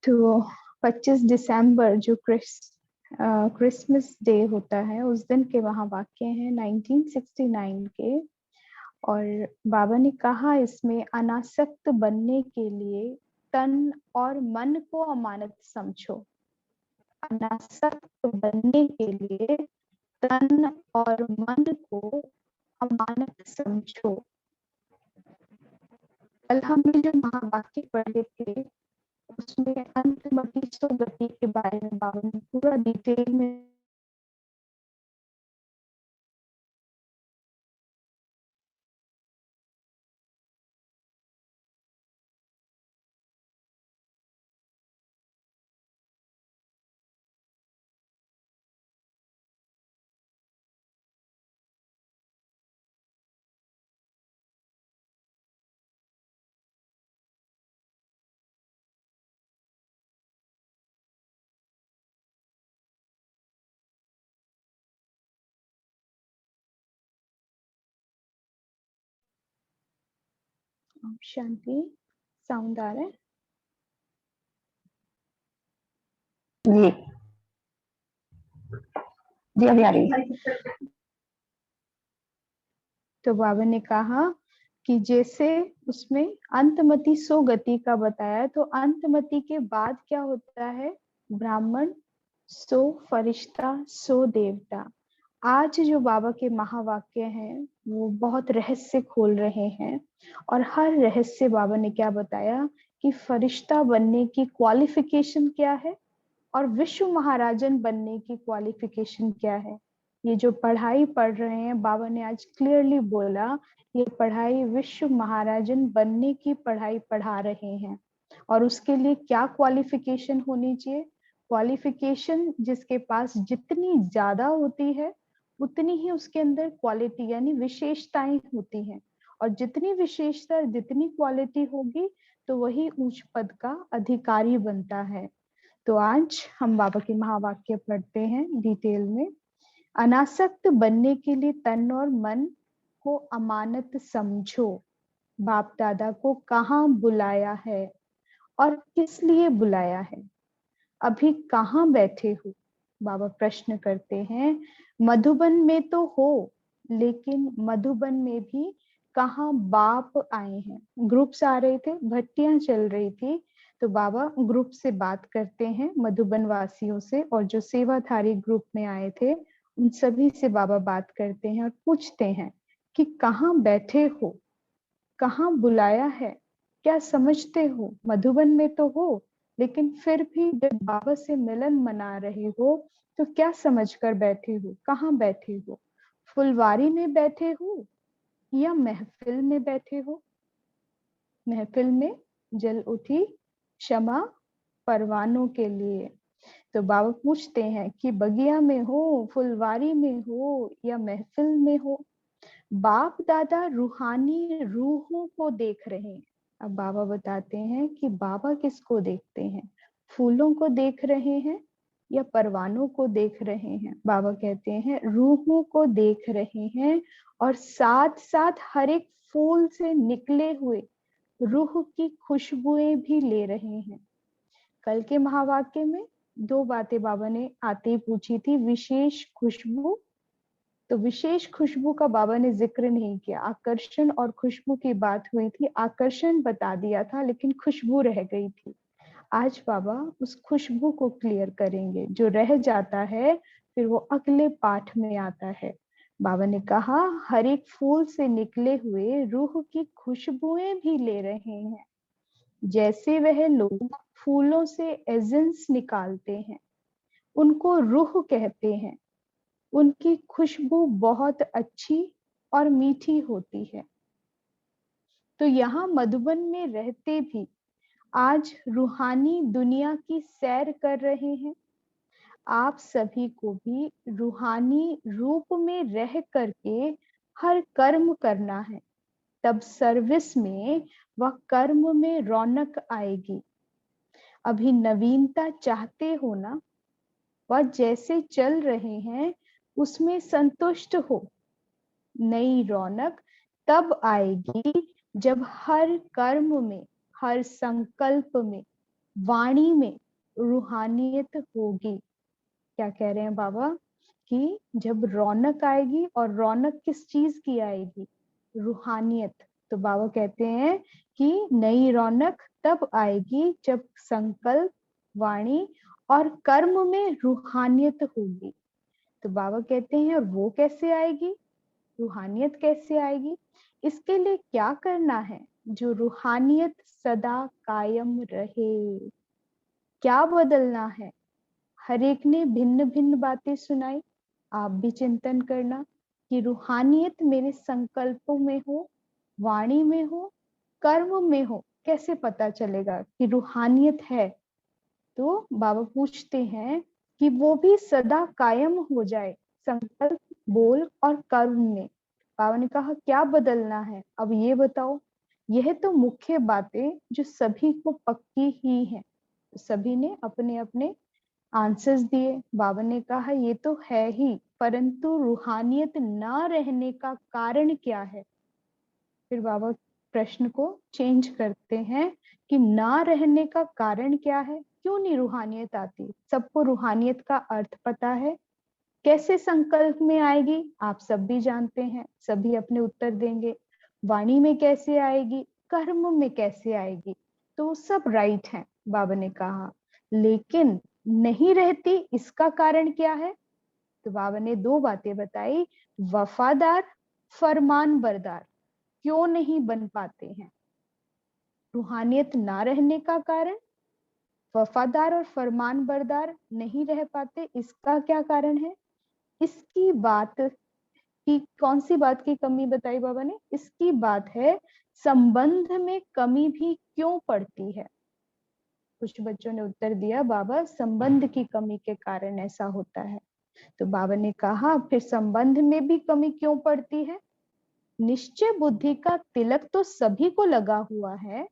तो 25 दिसंबर जो Christmas day होता है, उस दिन के वहाँ वाक्य हैं 1969 के। और बाबा ने कहा इसमें अनासक्त बनने के लिए तन और मन को अमानत समझो। अनासक्त बनने के लिए तन और मन को अमानत समझो। कल हमने जो महावाक्य पढ़े थे उसमें अंतमति गति के बारे में बाबा ने पूरा डिटेल में शांति साउंड आ रहा है जी जी अभी आ रही है। तो बाबा ने कहा कि जैसे उसमें अंतमति सो गति का बताया, तो अंतमति के बाद क्या होता है? ब्राह्मण सो फरिश्ता सो देवता। आज जो बाबा के महावाक्य हैं वो बहुत रहस्य खोल रहे हैं, और हर रहस्य बाबा ने क्या बताया कि फरिश्ता बनने की क्वालिफिकेशन क्या है और विश्व महाराजन बनने की क्वालिफिकेशन क्या है। ये जो पढ़ाई पढ़ रहे हैं, बाबा ने आज क्लियरली बोला, ये पढ़ाई विश्व महाराजन बनने की पढ़ाई पढ़ा रहे हैं। और उसके लिए क्या क्वालिफिकेशन होनी चाहिए? क्वालिफिकेशन जिसके पास जितनी ज्यादा होती है उतनी ही उसके अंदर क्वालिटी यानी विशेषताएं होती हैं, और जितनी विशेषता जितनी क्वालिटी होगी तो वही उच्च पद का अधिकारी बनता है। तो आज हम बाबा के महावाक्य पढ़ते हैं डिटेल में। अनासक्त बनने के लिए तन और मन को अमानत समझो। बाप दादा को कहाँ बुलाया है और किस लिए बुलाया है? अभी कहाँ बैठे हो? बाबा प्रश्न करते हैं। मधुबन में तो हो, लेकिन मधुबन में भी कहाँ बाप आए हैं? ग्रुप्स आ रहे थे, भट्टियां चल रही थी, तो बाबा ग्रुप से बात करते हैं, मधुबन वासियों से, और जो सेवाधारी ग्रुप में आए थे उन सभी से बाबा बात करते हैं और पूछते हैं कि कहाँ बैठे हो, कहाँ बुलाया है, क्या समझते हो? मधुबन में तो हो, लेकिन फिर भी जब बाबा से मिलन मना रहे हो तो क्या समझकर बैठे हो? कहाँ बैठे हो? फुलवारी में बैठे हो या महफिल में बैठे हो? महफिल में जल उठी क्षमा परवानों के लिए। तो बाबा पूछते हैं कि बगिया में हो, फुलवारी में हो या महफिल में हो? बाप दादा रूहानी रूहों को देख रहे हैं। अब बाबा बताते हैं कि बाबा किसको देखते हैं? फूलों को देख रहे हैं या परवानों को देख रहे हैं? बाबा कहते हैं रूहों को देख रहे हैं, और साथ साथ हर एक फूल से निकले हुए रूह की खुशबुएं भी ले रहे हैं। कल के महावाक्य में दो बातें बाबा ने आते ही पूछी थी, विशेष खुशबू। तो विशेष खुशबू का बाबा ने जिक्र नहीं किया, आकर्षण और खुशबू की बात हुई थी, आकर्षण बता दिया था लेकिन खुशबू रह गई थी। आज बाबा उस खुशबू को क्लियर करेंगे, जो रह जाता है फिर वो अगले पाठ में आता है। बाबा ने कहा हर एक फूल से निकले हुए रूह की खुशबुएं भी ले रहे हैं। जैसे वह लोग फूलों से एजेंस निकालते हैं, उनको रूह कहते हैं, उनकी खुशबू बहुत अच्छी और मीठी होती है। तो यहाँ मधुबन में रहते भी आज रूहानी दुनिया की सैर कर रहे हैं। आप सभी को भी रूहानी रूप में रह करके हर कर्म करना है, तब सर्विस में व कर्म में रौनक आएगी। अभी नवीनता चाहते हो ना, वह जैसे चल रहे हैं उसमें संतुष्ट हो। नई रौनक तब आएगी जब हर कर्म में, हर संकल्प में वाणी में रूहानियत होगी। क्या कह रहे हैं बाबा कि जब रौनक आएगी, और रौनक किस चीज की आएगी? रूहानियत। तो बाबा कहते हैं कि नई रौनक तब आएगी जब संकल्प, वाणी और कर्म में रूहानियत होगी। तो बाबा कहते हैं और वो कैसे आएगी, रूहानियत कैसे आएगी? इसके लिए क्या करना है? जो रूहानियत सदा कायम रहे। क्या बदलना है? हर एक ने भिन्न भिन्न बातें सुनाई। आप भी चिंतन करना कि रूहानियत मेरे संकल्पों में हो, वाणी में हो, कर्म में हो। कैसे पता चलेगा कि रूहानियत है? तो बाबा पूछते हैं कि वो भी सदा कायम हो जाए संकल्प, बोल और कर्म में। बाबा ने कहा क्या बदलना है, अब ये बताओ। यह तो मुख्य बातें जो सभी को पक्की ही हैं। सभी ने अपने अपने आंसर्स दिए। बाबा ने कहा ये तो है ही, परंतु रूहानियत ना रहने का कारण क्या है? फिर बाबा प्रश्न को चेंज करते हैं कि ना रहने का कारण क्या है, क्यों नहीं रूहानियत आती? सबको रूहानियत का अर्थ पता है। कैसे संकल्प में आएगी आप सब भी जानते हैं, सभी अपने उत्तर देंगे। वाणी में कैसे आएगी, कर्म में कैसे आएगी? तो सब राइट है, बाबा ने कहा। लेकिन नहीं रहती, इसका कारण क्या है? तो बाबा ने दो बातें बताई। वफादार, फरमान बरदार क्यों नहीं बन पाते हैं? रूहानियत ना रहने का कारण, वफादार और फरमान बरदार नहीं रह पाते, इसका क्या कारण है? इसकी बात की, कौन सी बात की कमी बताई बाबा ने? इसकी बात है संबंध में कमी भी क्यों पड़ती है। कुछ बच्चों ने उत्तर दिया बाबा संबंध की कमी के कारण ऐसा होता है। तो बाबा ने कहा फिर संबंध में भी कमी क्यों पड़ती है? निश्चय बुद्धि का तिलक तो सभी को लगा हुआ है।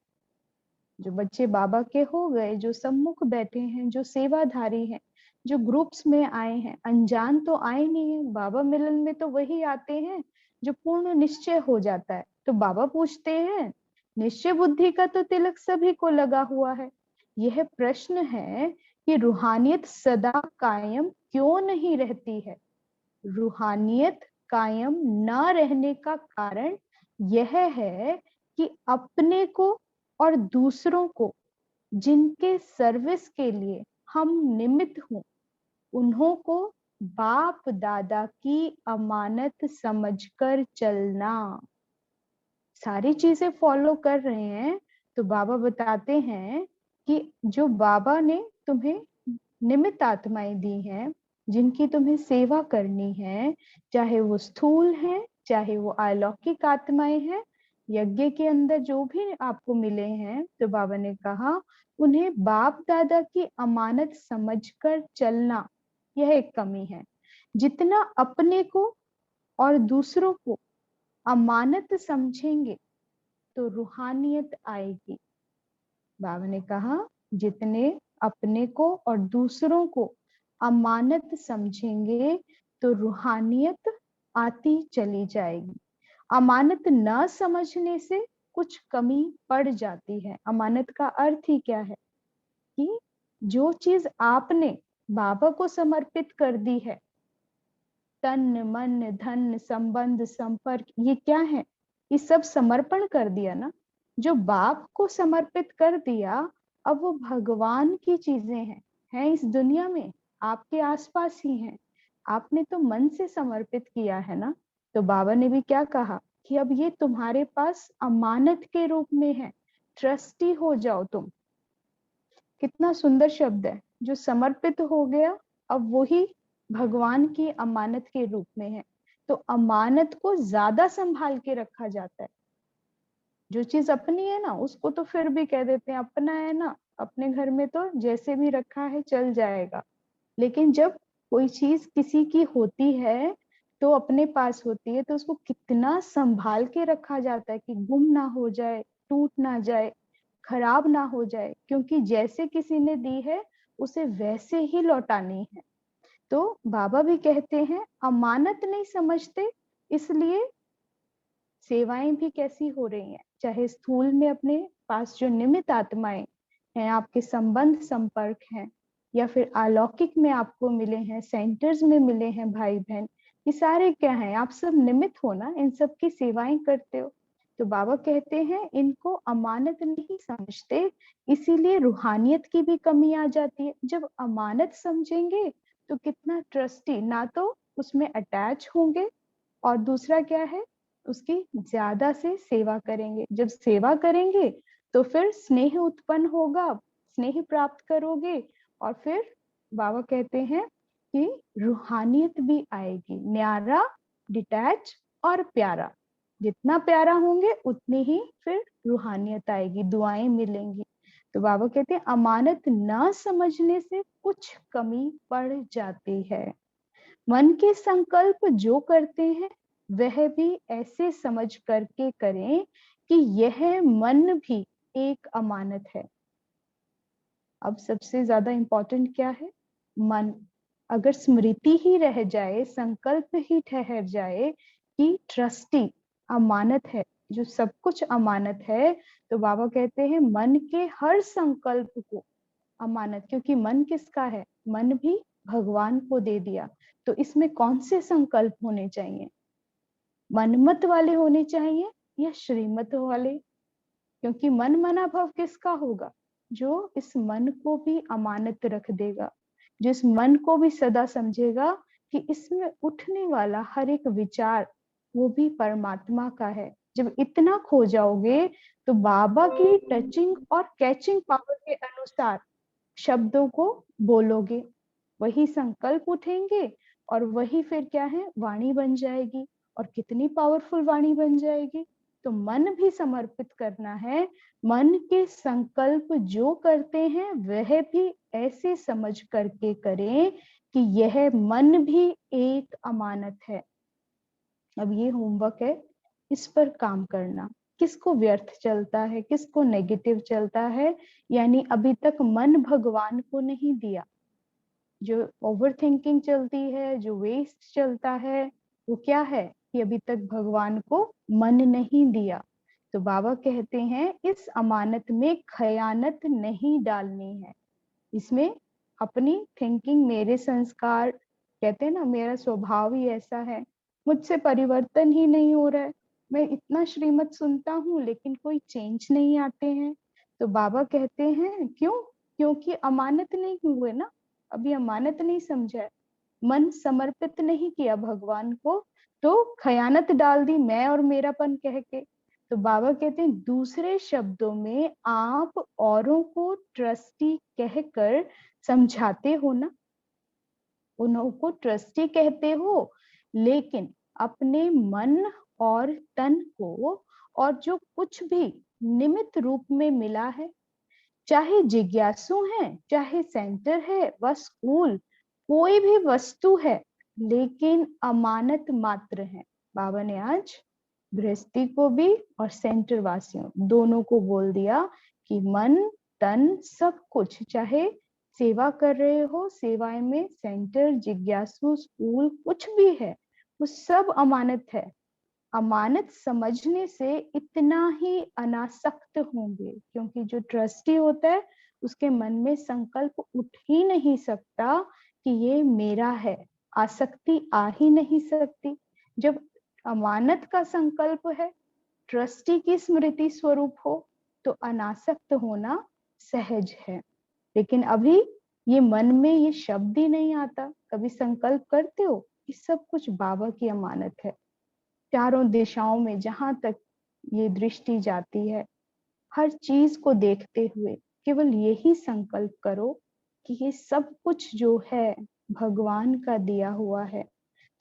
जो बच्चे बाबा के हो गए, जो सम्मुख बैठे हैं, जो सेवाधारी हैं, जो ग्रुप्स में आए हैं, अनजान तो आए नहीं है। बाबा मिलन में तो वही आते हैं जो पूर्ण निश्चय हो जाता है। तो बाबा पूछते हैं निश्चय बुद्धि का तो तिलक सभी को लगा हुआ है। यह प्रश्न है कि रूहानियत सदा कायम क्यों नहीं रहती है? रूहानियत कायम न रहने का कारण यह है कि अपने को और दूसरों को जिनके सर्विस के लिए हम निमित्त हों, उन्हों को बाप दादा की अमानत समझकर चलना। सारी चीजें फॉलो कर रहे हैं। तो बाबा बताते हैं कि जो बाबा ने तुम्हें निमित्त आत्माएं दी हैं, जिनकी तुम्हें सेवा करनी है, चाहे वो स्थूल है, चाहे वो अलौकिक आत्माएं हैं, यज्ञ के अंदर जो भी आपको मिले हैं, तो बाबा ने कहा उन्हें बाप दादा की अमानत समझकर चलना, यह एक कमी है। जितना अपने को और दूसरों को अमानत समझेंगे तो रूहानियत आएगी। बाबा ने कहा जितने अपने को और दूसरों को अमानत समझेंगे तो रूहानियत आती चली जाएगी। अमानत न समझने से कुछ कमी पड़ जाती है। अमानत का अर्थ ही क्या है कि जो चीज आपने बाबा को समर्पित कर दी है, तन मन धन संबंध संपर्क, ये क्या है? ये सब समर्पण कर दिया ना। जो बाप को समर्पित कर दिया, अब वो भगवान की चीजें हैं इस दुनिया में, आपके आसपास ही हैं। आपने तो मन से समर्पित किया है ना। तो बाबा ने भी क्या कहा कि अब ये तुम्हारे पास अमानत के रूप में है, ट्रस्टी हो जाओ तुम। कितना सुंदर शब्द है, जो समर्पित हो गया अब वही भगवान की अमानत के रूप में है। तो अमानत को ज्यादा संभाल के रखा जाता है। जो चीज अपनी है ना, उसको तो फिर भी कह देते हैं अपना है ना, अपने घर में तो जैसे भी रखा है चल जाएगा। लेकिन जब कोई चीज किसी की होती है, तो अपने पास होती है, तो उसको कितना संभाल के रखा जाता है कि गुम ना हो जाए, टूट ना जाए, खराब ना हो जाए। क्योंकि जैसे किसी ने दी है उसे वैसे ही लौटानी है। तो बाबा भी कहते हैं अमानत नहीं समझते, इसलिए सेवाएं भी कैसी हो रही हैं। चाहे स्थूल में अपने पास जो निमित्त आत्माएं हैं, आपके संबंध संपर्क हैं, या फिर अलौकिक में आपको मिले हैं, सेंटर्स में मिले हैं भाई बहन, ये सारे क्या हैं? आप सब निमित्त हो ना, इन सब की सेवाएं करते हो। तो बाबा कहते हैं इनको अमानत नहीं समझते, इसीलिए रूहानियत की भी कमी आ जाती है। जब अमानत समझेंगे तो कितना ट्रस्टी, ना तो उसमें अटैच होंगे, और दूसरा क्या है, उसकी ज्यादा से सेवा करेंगे। जब सेवा करेंगे तो फिर स्नेह उत्पन्न होगा, स्नेह प्राप्त करोगे, और फिर बाबा कहते हैं कि रूहानियत भी आएगी, न्यारा, डिटैच और प्यारा। जितना प्यारा होंगे उतनी ही फिर रूहानियत आएगी, दुआएं मिलेंगी। तो बाबा कहते हैं अमानत ना समझने से कुछ कमी पड़ जाती है। मन के संकल्प जो करते हैं वह भी ऐसे समझ करके करें कि यह मन भी एक अमानत है। अब सबसे ज्यादा इंपॉर्टेंट क्या है? मन। अगर स्मृति ही रह जाए, संकल्प ही ठहर जाए कि ट्रस्टी अमानत है, जो सब कुछ अमानत है, तो बाबा कहते हैं मन के हर संकल्प को अमानत, क्योंकि मन किसका है? मन भी भगवान को दे दिया। तो इसमें कौन से संकल्प होने चाहिए? मनमत वाले होने चाहिए या श्रीमत वाले? क्योंकि मन मना भव किसका होगा? जो इस मन को भी अमानत रख देगा, जो इस मन को भी सदा समझेगा कि इसमें उठने वाला हर एक विचार वो भी परमात्मा का है। जब इतना खो जाओगे तो बाबा की टचिंग और कैचिंग पावर के अनुसार शब्दों को बोलोगे, वही संकल्प उठेंगे, और वही फिर क्या है, वाणी बन जाएगी। और कितनी पावरफुल वाणी बन जाएगी। तो मन भी समर्पित करना है। मन के संकल्प जो करते हैं वह भी ऐसे समझ करके करें कि यह मन भी एक अमानत है। अब ये होमवर्क है, इस पर काम करना। किसको व्यर्थ चलता है, किसको नेगेटिव चलता है, यानी अभी तक मन भगवान को नहीं दिया। जो ओवर थिंकिंग चलती है, जो वेस्ट चलता है, वो क्या है कि अभी तक भगवान को मन नहीं दिया। तो बाबा कहते हैं इस अमानत में खयानत नहीं डालनी है। इसमें अपनी थिंकिंग, मेरे संस्कार, कहते हैं ना मेरा स्वभाव ही ऐसा है, मुझसे परिवर्तन ही नहीं हो रहा है, मैं इतना श्रीमत सुनता हूँ लेकिन कोई चेंज नहीं आते हैं। तो बाबा कहते हैं क्यों? क्योंकि अमानत नहीं हुए ना, अभी अमानत नहीं समझा है, मन समर्पित नहीं किया भगवान को, तो खयानत डाल दी मैं और मेरापन कह के। तो बाबा कहते हैं दूसरे शब्दों में आप औरों को ट्रस्टी कहकर समझाते हो ना, उनको ट्रस्टी कहते हो, लेकिन अपने मन और तन को, और जो कुछ भी निमित्त रूप में मिला है, चाहे जिज्ञासु है, चाहे सेंटर है व स्कूल, कोई भी वस्तु है, लेकिन अमानत मात्र है। बाबा ने आज गृहस्थी को भी और सेंटर वासियों दोनों को बोल दिया कि मन तन सब कुछ, चाहे सेवा कर रहे हो, सेवाएं में सेंटर, जिज्ञासु, स्कूल, कुछ भी है, वो सब अमानत है। अमानत समझने से इतना ही अनासक्त होंगे, क्योंकि जो ट्रस्टी होता है उसके मन में संकल्प उठ ही नहीं सकता कि ये मेरा है, आसक्ति आ ही नहीं सकती। जब अमानत का संकल्प है, ट्रस्टी की स्मृति स्वरूप हो, तो अनासक्त होना सहज है। लेकिन अभी ये मन में ये शब्द ही नहीं आता। कभी संकल्प करते हो कि सब कुछ बाबा की अमानत है। चारों दिशाओं में जहां तक ये दृष्टि जाती है, हर चीज को देखते हुए केवल यही संकल्प करो कि ये सब कुछ जो है भगवान का दिया हुआ है।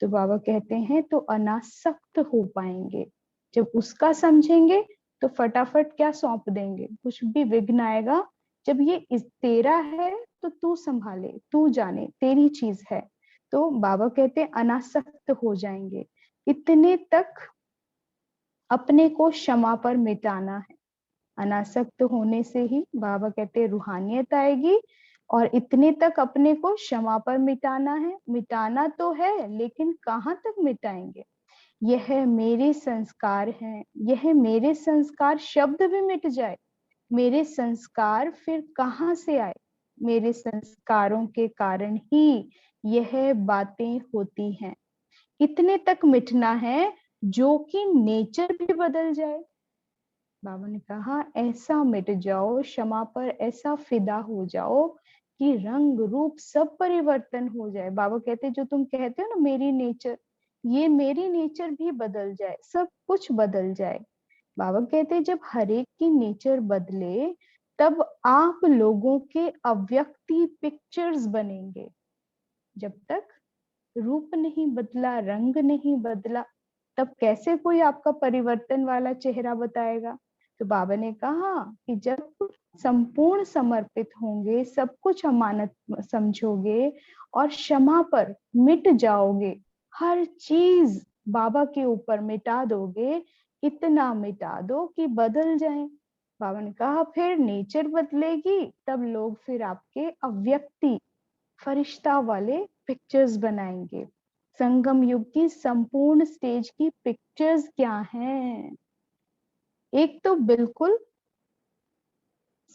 तो बाबा कहते हैं तो अनासक्त हो पाएंगे। जब उसका समझेंगे तो फटाफट क्या सौंप देंगे, कुछ भी विघ्न आएगा, जब ये इस तेरा है तो तू संभाले, तू जाने, तेरी चीज है। तो बाबा कहते हैं अनासक्त हो जाएंगे। इतने तक अपने को क्षमा पर मिटाना है। अनासक्त होने से ही बाबा कहते हैं रूहानियत आएगी, और इतने तक अपने को क्षमा पर मिटाना है। मिटाना तो है, लेकिन कहाँ तक मिटाएंगे? यह मेरे संस्कार हैं, यह मेरे संस्कार शब्द भी मिट जाए, मेरे संस्कार फिर कहाँ से आए? मेरे संस्कारों के कारण ही यह बातें होती हैं। इतने तक मिटना है जो कि नेचर भी बदल जाए। बाबा ने कहा ऐसा मिट जाओ, क्षमा पर ऐसा फिदा हो जाओ कि रंग रूप सब परिवर्तन हो जाए। बाबा कहते जो तुम कहते हो ना मेरी नेचर, ये मेरी नेचर भी बदल जाए, सब कुछ बदल जाए। बाबा कहते जब हर एक की नेचर बदले तब आप लोगों के अव्यक्ति पिक्चर्स बनेंगे। जब तक रूप नहीं बदला, रंग नहीं बदला, तब कैसे कोई आपका परिवर्तन वाला चेहरा बताएगा? तो बाबा ने कहा कि जब संपूर्ण समर्पित होंगे, सब कुछ अमानत समझोगे और क्षमा पर मिट जाओगे, हर चीज बाबा के ऊपर मिटा दोगे, इतना मिटा दो कि बदल जाए। बाबा ने कहा फिर नेचर बदलेगी, तब लोग फिर आपके अव्यक्ति फरिश्ता वाले पिक्चर्स बनाएंगे। संगम युग की संपूर्ण स्टेज की पिक्चर्स क्या हैं? एक तो बिल्कुल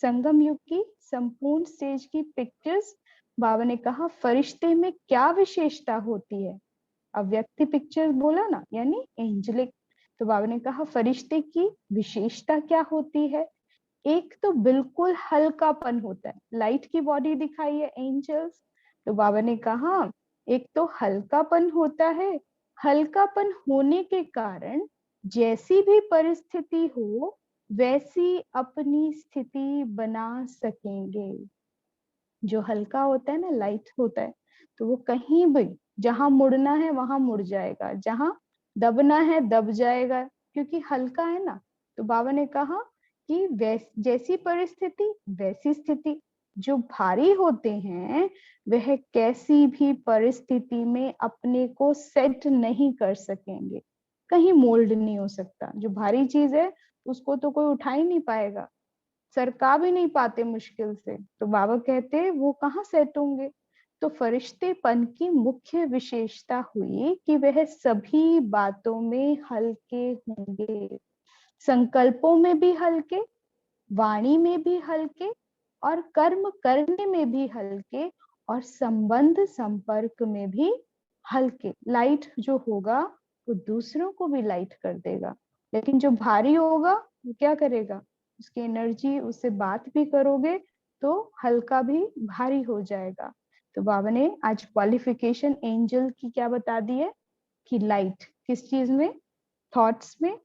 संगम युग की संपूर्ण स्टेज की पिक्चर्स, बाबा ने कहा फरिश्ते में क्या विशेषता होती है? अव्यक्ति पिक्चर बोला ना, यानी एंजलिक। तो बाबा ने कहा फरिश्ते की विशेषता क्या होती है? एक तो बिल्कुल हल्कापन होता है, लाइट की बॉडी दिखाई है एंजल्स। तो बाबा ने कहा एक तो हल्कापन होता है, हल्कापन होने के कारण जैसी भी परिस्थिति हो वैसी अपनी स्थिति बना सकेंगे। जो हल्का होता है ना, लाइट होता है, तो वो कहीं भी जहां मुड़ना है वहां मुड़ जाएगा, जहां दबना है दब जाएगा, क्योंकि हल्का है ना। तो बाबा ने कहा कि जैसी परिस्थिति वैसी स्थिति। जो भारी होते हैं वह कैसी भी परिस्थिति में अपने को सेट नहीं कर सकेंगे, कहीं मोल्ड नहीं हो सकता। जो भारी चीज है उसको तो कोई उठा ही नहीं पाएगा, सरका भी नहीं पाते मुश्किल से। तो बाबा कहते वो कहाँ सेट होंगे? तो फरिश्तेपन की मुख्य विशेषता हुई कि वह सभी बातों में हल्के होंगे, संकल्पों में भी हल्के, वाणी में भी हल्के, और कर्म करने में भी हल्के, और संबंध संपर्क में भी हल्के। लाइट जो होगा वो दूसरों को भी लाइट कर देगा, लेकिन जो भारी होगा वो क्या करेगा? उसकी एनर्जी, उससे बात भी करोगे तो हल्का भी भारी हो जाएगा। तो बाबा ने आज क्वालिफिकेशन एंजल की क्या बता दी है कि लाइट किस चीज में? थॉट्स में,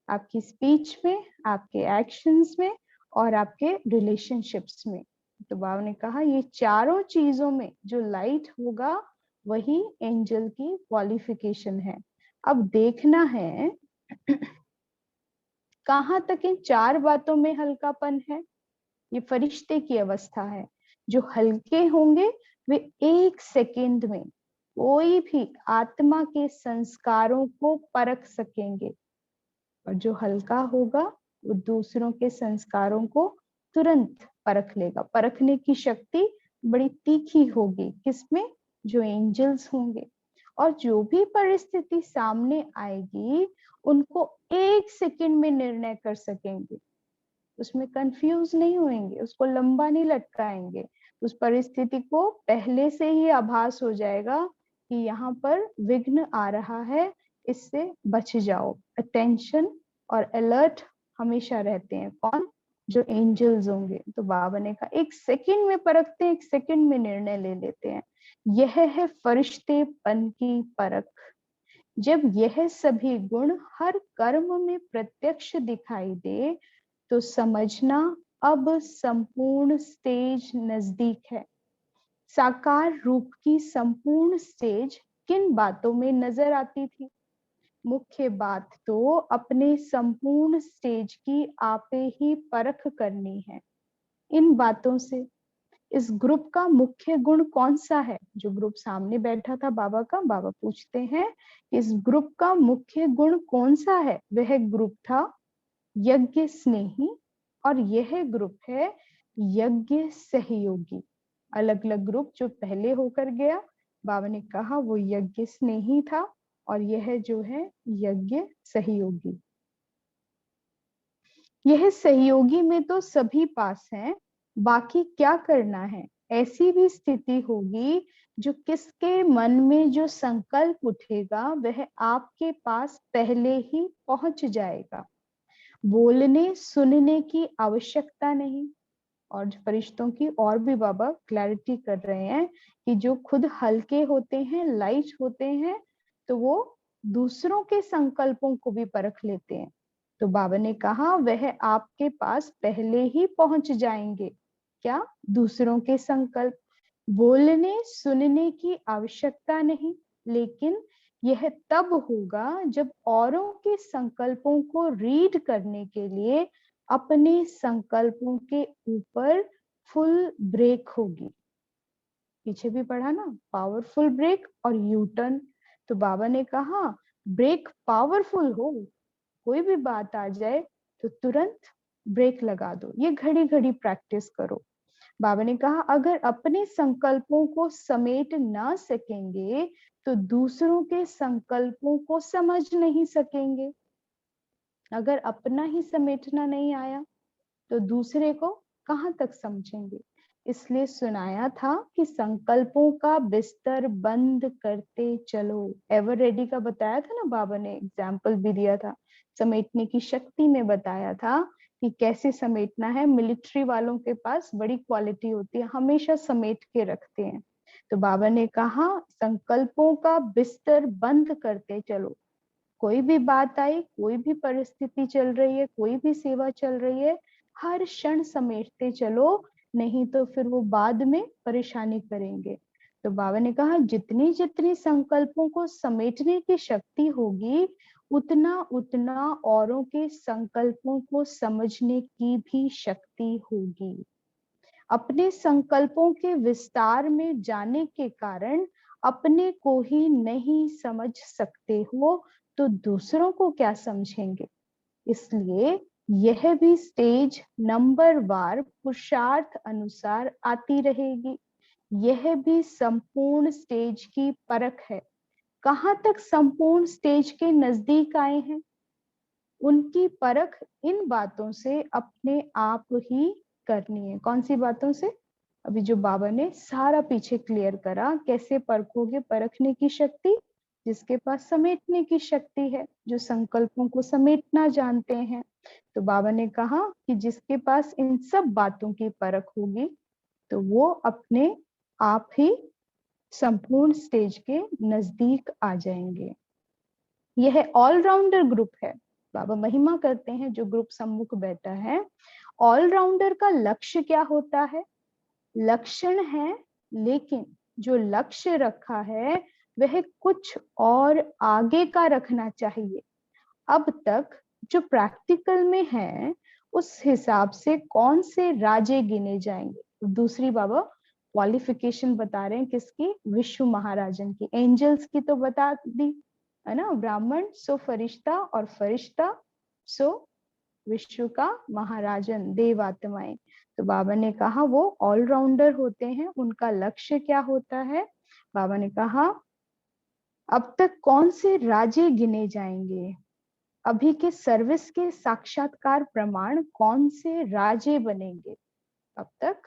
आपकी स्पीच में, आपके एक्शंस में, और आपके रिलेशनशिप्स में। तो बाबा ने कहा ये चारों चीजों में जो लाइट होगा वही एंजल की क्वालिफिकेशन है। अब देखना है कहाँ तक इन चार बातों में हल्कापन है। ये फरिश्ते की अवस्था है। जो हल्के होंगे वे एक सेकंड में कोई भी आत्मा के संस्कारों को परख सकेंगे, और जो हल्का होगा वो दूसरों के संस्कारों को तुरंत परख लेगा। परखने की शक्ति बड़ी तीखी होगी किसमें? जो एंजल्स होंगे। और जो भी परिस्थिति सामने आएगी उनको एक सेकंड में निर्णय कर सकेंगे, उसमें कंफ्यूज नहीं होंगे, उसको लंबा नहीं लटकाएंगे। उस परिस्थिति को पहले से ही आभास हो जाएगा कि यहाँ पर विघ्न आ रहा है, इससे बच जाओ। अटेंशन और अलर्ट हमेशा रहते हैं कौन? जो एंजल्स होंगे। तो बाबा ने कहा एक सेकंड में परखते हैं, एक सेकंड में निर्णय ले लेते हैं। यह है फरिश्तेपन की परख। जब यह सभी गुण हर कर्म में प्रत्यक्ष दिखाई दे तो समझना अब संपूर्ण स्टेज नजदीक है। साकार रूप की संपूर्ण स्टेज किन बातों में नजर आती थी? मुख्य बात तो अपने संपूर्ण स्टेज की आपे ही परख करनी है। इन बातों से इस ग्रुप का मुख्य गुण कौन सा है? जो ग्रुप सामने बैठा था बाबा का, बाबा पूछते हैं इस ग्रुप का मुख्य गुण कौन सा है? वह ग्रुप था यज्ञ स्नेही, और यह ग्रुप है यज्ञ सहयोगी। अलग अलग ग्रुप जो पहले होकर गया, बाबा ने कहा वो यज्ञ स्नेही था, और यह जो है यज्ञ सहयोगी। यह सहयोगी में तो सभी पास हैं, बाकी क्या करना है। ऐसी भी स्थिति होगी जो किसके मन में जो संकल्प उठेगा वह आपके पास पहले ही पहुंच जाएगा। बोलने सुनने की आवश्यकता नहीं। और जो फरिश्तों की और भी बाबा क्लैरिटी कर रहे हैं कि जो खुद हल्के होते हैं, लाइट होते हैं, तो वो दूसरों के संकल्पों को भी परख लेते हैं। तो बाबा ने कहा वह आपके पास पहले ही पहुंच जाएंगे। क्या? दूसरों के संकल्प। बोलने सुनने की आवश्यकता नहीं, लेकिन यह तब होगा जब औरों के संकल्पों को रीड करने के लिए अपने संकल्पों के ऊपर फुल ब्रेक होगी। पीछे भी पढ़ा ना, पावरफुल ब्रेक और यू टर्न। तो बाबा ने कहा ब्रेक पावरफुल हो, कोई भी बात आ जाए तो तुरंत ब्रेक लगा दो। ये घड़ी घड़ी प्रैक्टिस करो। बाबा ने कहा अगर अपने संकल्पों को समेट ना सकेंगे तो दूसरों के संकल्पों को समझ नहीं सकेंगे। अगर अपना ही समेटना नहीं आया तो दूसरे को कहां तक समझेंगे। इसलिए सुनाया था कि संकल्पों का बिस्तर बंद करते चलो। एवर रेडी का बताया था ना बाबा ने, एग्जाम्पल भी दिया था। समेटने की शक्ति में बताया था कि कैसे समेटना है। मिलिट्री वालों के पास बड़ी क्वालिटी होती है, हमेशा समेट के रखते हैं। तो बाबा ने कहा संकल्पों का बिस्तर बंद करते चलो। कोई भी बात आई, कोई भी परिस्थिति चल रही है, कोई भी सेवा चल रही है, हर क्षण समेटते चलो, नहीं तो फिर वो बाद में परेशानी करेंगे। तो बाबा ने कहा जितनी जितनी संकल्पों को समेटने की शक्ति होगी, उतना उतना औरों के संकल्पों को समझने की भी शक्ति होगी। अपने संकल्पों के विस्तार में जाने के कारण अपने को ही नहीं समझ सकते हो तो दूसरों को क्या समझेंगे। इसलिए यह भी स्टेज नंबर वार पुरुषार्थ अनुसार आती रहेगी। यह भी संपूर्ण स्टेज की परख है। कहां तक संपूर्ण स्टेज के नजदीक आए हैं, उनकी परख इन बातों से अपने आप ही करनी है। कौन सी बातों से? अभी जो बाबा ने सारा पीछे क्लियर करा, कैसे परखोगे। परखने की शक्ति जिसके पास समेटने की शक्ति है, जो संकल्पों को समेटना जानते हैं। तो बाबा ने कहा कि जिसके पास इन सब बातों की परख होगी तो वो अपने आप ही संपूर्ण स्टेज के नजदीक आ जाएंगे। यह ऑलराउंडर ग्रुप है। बाबा महिमा करते हैं जो ग्रुप सम्मुख बैठा है। ऑलराउंडर का लक्ष्य क्या होता है? लक्षण है, लेकिन जो लक्ष्य रखा है वह कुछ और आगे का रखना चाहिए। अब तक जो प्रैक्टिकल में है उस हिसाब से कौन से राजे गिने जाएंगे। दूसरी बाबा क्वालिफिकेशन बता रहे हैं किसकी? विश्व महाराजन की। एंजल्स की तो बता दी है ना, ब्राह्मण सो फरिश्ता और फरिश्ता सो विश्व का महाराजन, देव आत्माएं। तो बाबा ने कहा वो ऑलराउंडर होते हैं। उनका लक्ष्य क्या होता है? बाबा ने कहा अब तक कौन से राजे गिने जाएंगे, अभी के सर्विस के साक्षात्कार प्रमाण कौन से राजे बनेंगे। अब तक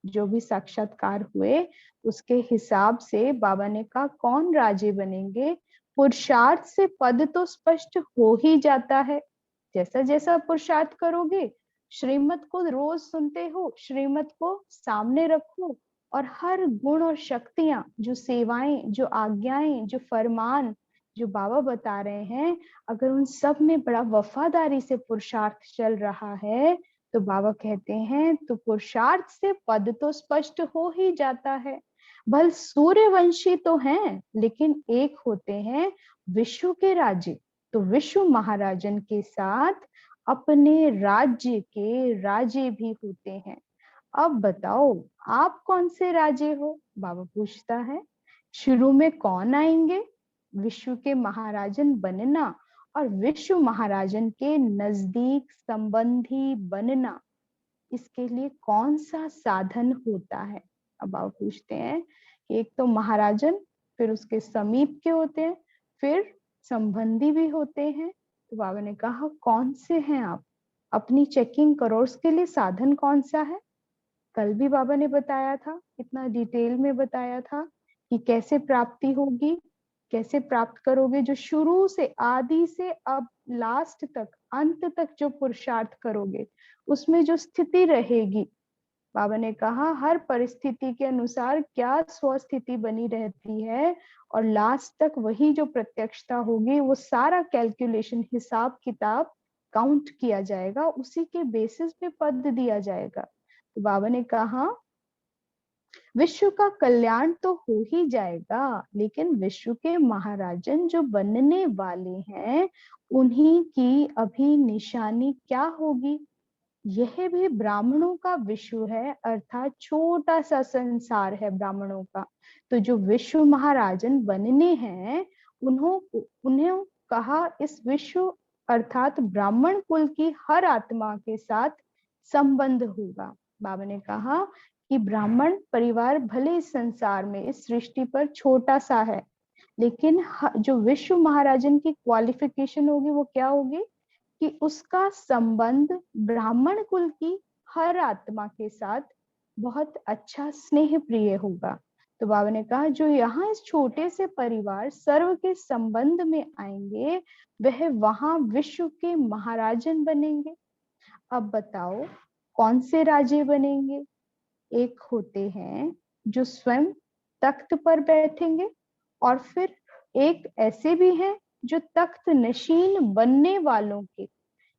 जो भी साक्षात्कार हुए उसके हिसाब से बाबा ने कहा कौन राजे बनेंगे। पुरुषार्थ से पद तो स्पष्ट हो ही जाता है। जैसा जैसा पुरुषार्थ करोगे, श्रीमत को रोज सुनते हो, श्रीमत को सामने रखो और हर गुण और शक्तियां, जो सेवाएं, जो आज्ञाएं, जो फरमान जो बाबा बता रहे हैं, अगर उन सब में बड़ा वफादारी से पुरुषार्थ चल रहा है तो बाबा कहते हैं तो पुरुषार्थ से पद तो स्पष्ट हो ही जाता है। भल सूर्यवंशी तो हैं, लेकिन एक होते हैं विश्व के राजे। तो विश्व महाराजन के साथ अपने राज्य के राजे भी होते हैं। अब बताओ आप कौन से राजे हो? बाबा पूछता है। शुरू में कौन आएंगे? विश्व के महाराजन बनना और विश्व महाराजन के नजदीक संबंधी बनना, इसके लिए कौन सा साधन होता है? अब आप पूछते हैं कि एक तो महाराजन, फिर उसके समीप के होते हैं, फिर संबंधी भी होते हैं। तो बाबा ने कहा कौन से हैं आप? अपनी चेकिंग करो। उसके लिए साधन कौन सा है? कल भी बाबा ने बताया था, इतना डिटेल में बताया था कि कैसे प्राप्ति होगी, कैसे प्राप्त करोगे। जो शुरू से, आदि से अब लास्ट तक, अंत तक जो पुरुषार्थ करोगे, उसमें जो स्थिति रहेगी, बाबा ने कहा हर परिस्थिति के अनुसार क्या स्वस्थिति बनी रहती है, और लास्ट तक वही जो प्रत्यक्षता होगी, वो सारा कैलकुलेशन, हिसाब किताब काउंट किया जाएगा, उसी के बेसिस पे पद दिया जाएगा। तो बाबा ने कहा विश्व का कल्याण तो हो ही जाएगा, लेकिन विश्व के महाराजन जो बनने वाले हैं, उन्हीं की अभी निशानी क्या होगी? यह भी ब्राह्मणों का विश्व है, अर्थात छोटा सा संसार है ब्राह्मणों का। तो जो विश्व महाराजन बनने हैं, उन्हें कहा इस विश्व अर्थात ब्राह्मण कुल की हर आत्मा के साथ संबंध होगा। बाबा ने कहा कि ब्राह्मण परिवार भले इस संसार में, इस सृष्टि पर छोटा सा है, लेकिन जो विश्व महाराजन की क्वालिफिकेशन होगी वो क्या होगी कि उसका संबंध ब्राह्मण कुल की हर आत्मा के साथ बहुत अच्छा स्नेह प्रिय होगा। तो बाबा ने कहा जो यहाँ इस छोटे से परिवार सर्व के संबंध में आएंगे, वह वहां विश्व के महाराजन बनेंगे। अब बताओ कौन से राजे बनेंगे? एक होते हैं जो स्वयं तख्त पर बैठेंगे, और फिर एक ऐसे भी हैं जो तख्त नशीन बनने वालों के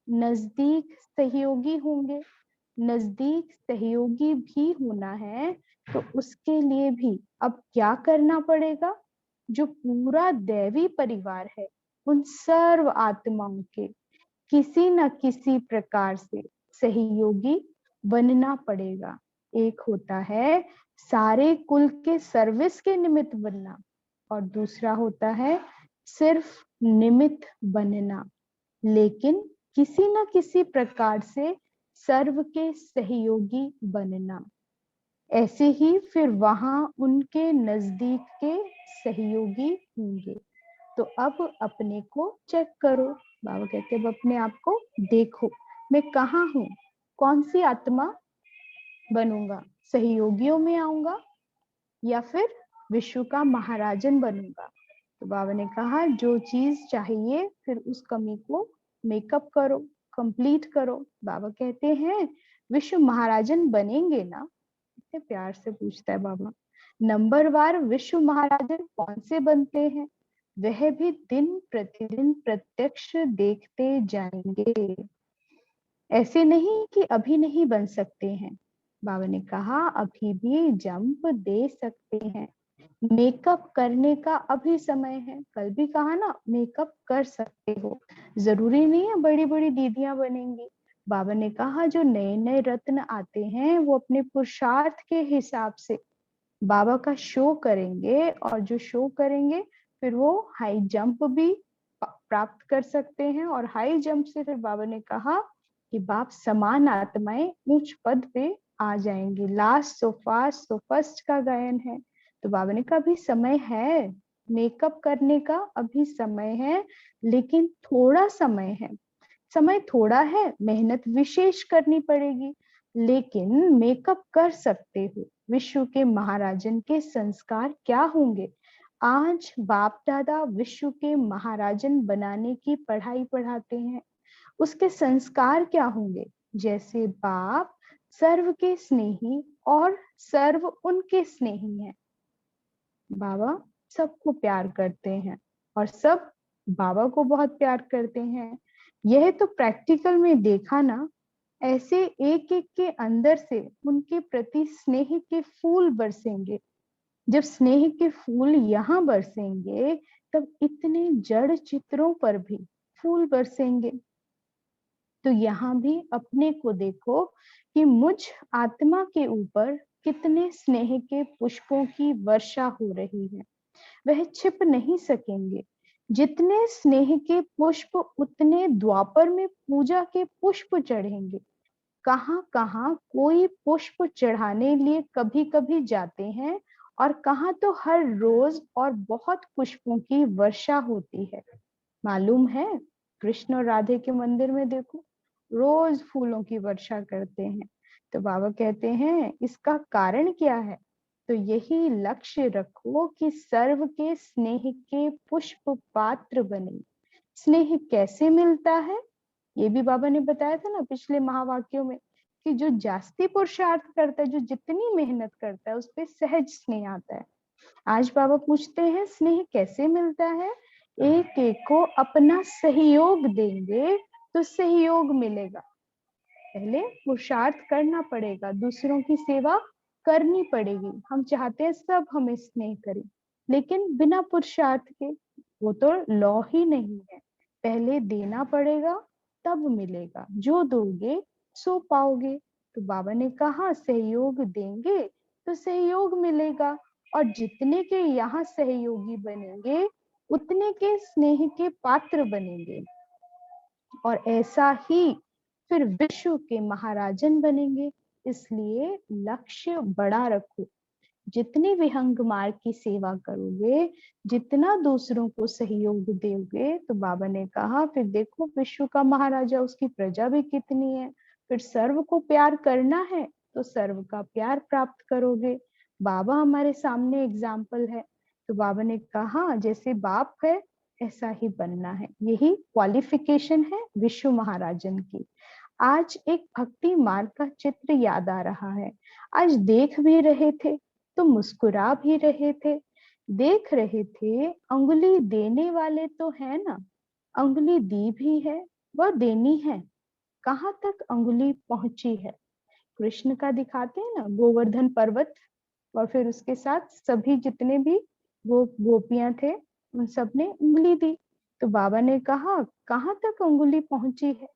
नजदीक सहयोगी होंगे। नजदीक सहयोगी भी होना है तो उसके लिए भी अब क्या करना पड़ेगा? जो पूरा दैवी परिवार है, उन सर्व आत्माओं के किसी न किसी प्रकार से सहयोगी बनना पड़ेगा। एक होता है सारे कुल के सर्विस के निमित्त बनना, और दूसरा होता है सिर्फ निमित्त बनना, लेकिन किसी न किसी प्रकार से सर्व के सहयोगी बनना। ऐसे ही फिर वहां उनके नजदीक के सहयोगी होंगे। तो अब अपने को चेक करो। बाबा कहते हैं अब अपने आप को देखो, मैं कहाँ हूँ, कौन सी आत्मा बनूंगा, सहयोगियों में आऊंगा या फिर विश्व का महाराजन बनूंगा? तो बाबा ने कहा जो चीज चाहिए फिर उस कमी को मेकअप करो, कंप्लीट करो। बाबा कहते हैं विश्व महाराजन बनेंगे ना? इतने प्यार से पूछता है बाबा। नंबरवार विश्व महाराजन कौन से बनते हैं, वह भी दिन प्रतिदिन प्रत्यक्ष देखते जाएंगे। ऐसे नहीं कि अभी नहीं बन सकते हैं। बाबा ने कहा अभी भी जंप दे सकते हैं, मेकअप करने का अभी समय है। कल भी कहा ना, मेकअप कर सकते हो, जरूरी नहीं है बड़ी बड़ी दीदियां बनेंगी। बाबा ने कहा जो नए नए रत्न आते हैं वो अपने पुरुषार्थ के हिसाब से बाबा का शो करेंगे, और जो शो करेंगे फिर वो हाई जंप भी प्राप्त कर सकते हैं। और हाई जंप से फिर बाबा ने कहा कि बाप समान आत्माएं उच्च पद पे आ जाएंगी। Last so fast so first का गायन है। तो बाबा ने कहा अभी समय है, मेकअप करने का अभी समय है, लेकिन थोड़ा समय है। समय थोड़ा है, मेहनत विशेष करनी पड़ेगी, लेकिन मेकअप कर सकते हो। विश्व के महाराजन के संस्कार क्या होंगे? आज बाप दादा विश्व के महाराजन बनाने की पढ़ाई पढ़ाते हैं, उसके संस्कार क्या होंगे? जैसे बाप सर्व के स्नेही और सर्व उनके स्नेही हैं। बाबा सबको प्यार करते हैं और सब बाबा को बहुत प्यार करते हैं। यह तो प्रैक्टिकल में देखा ना, ऐसे एक एक के अंदर से उनके प्रति स्नेह के फूल बरसेंगे। जब स्नेह के फूल यहाँ बरसेंगे, तब इतने जड़ चित्रों पर भी फूल बरसेंगे। तो यहाँ भी अपने को देखो कि मुझ आत्मा के ऊपर कितने स्नेह के पुष्पों की वर्षा हो रही है, वह छिप नहीं सकेंगे। जितने स्नेह के पुष्प, उतने द्वापर में पूजा के पुष्प चढ़ेंगे। कहाँ कहाँ कोई पुष्प चढ़ाने लिए कभी कभी जाते हैं, और कहाँ तो हर रोज और बहुत पुष्पों की वर्षा होती है। मालूम है, कृष्ण और राधे के मंदिर में देखो, रोज फूलों की वर्षा करते हैं। तो बाबा कहते हैं इसका कारण क्या है? तो यही लक्ष्य रखो कि सर्व के स्नेह के पुष्प पात्र बने। स्नेह कैसे मिलता है? ये भी बाबा ने बताया था ना पिछले महावाक्यों में, कि जो जास्ती पुरुषार्थ करता है, जो जितनी मेहनत करता है, उस पे सहज स्नेह आता है। आज बाबा पूछते हैं स्नेह कैसे मिलता है? एक एक को अपना सहयोग देंगे तो सहयोग मिलेगा। पहले पुरुषार्थ करना पड़ेगा, दूसरों की सेवा करनी पड़ेगी। हम चाहते हैं सब हमें स्नेह करें, लेकिन बिना पुरुषार्थ के वो तो लॉ ही नहीं है। पहले देना पड़ेगा तब मिलेगा, जो दोगे सो पाओगे। तो बाबा ने कहा सहयोग देंगे तो सहयोग मिलेगा, और जितने के यहाँ सहयोगी बनेंगे उतने के स्नेह के पात्र बनेंगे, और ऐसा ही फिर विश्व के महाराजन बनेंगे। इसलिए लक्ष्य बड़ा रखो। जितनी विहंग मार्ग की सेवा करोगे, जितना दूसरों को सहयोग दोगे, तो बाबा ने कहा फिर देखो विश्व का महाराजा, उसकी प्रजा भी कितनी है। फिर सर्व को प्यार करना है तो सर्व का प्यार प्राप्त करोगे। बाबा हमारे सामने एग्जाम्पल है। तो बाबा ने कहा जैसे बाप है ऐसा ही बनना है। यही क्वालिफिकेशन है विश्व महाराजन की। आज एक भक्ति मार्ग का चित्र याद आ रहा है। आज देख भी रहे थे तो मुस्कुरा भी रहे थे। देख रहे थे अंगुली देने वाले तो है ना, अंगुली दी भी है, वह देनी है। कहाँ तक अंगुली पहुंची है? कृष्ण का दिखाते हैं ना, गोवर्धन पर्वत, और फिर उसके साथ सभी जितने भी वो गोपियां थे उन सब ने उंगली दी। तो बाबा ने कहा कहाँ तक अंगुली पहुंची है?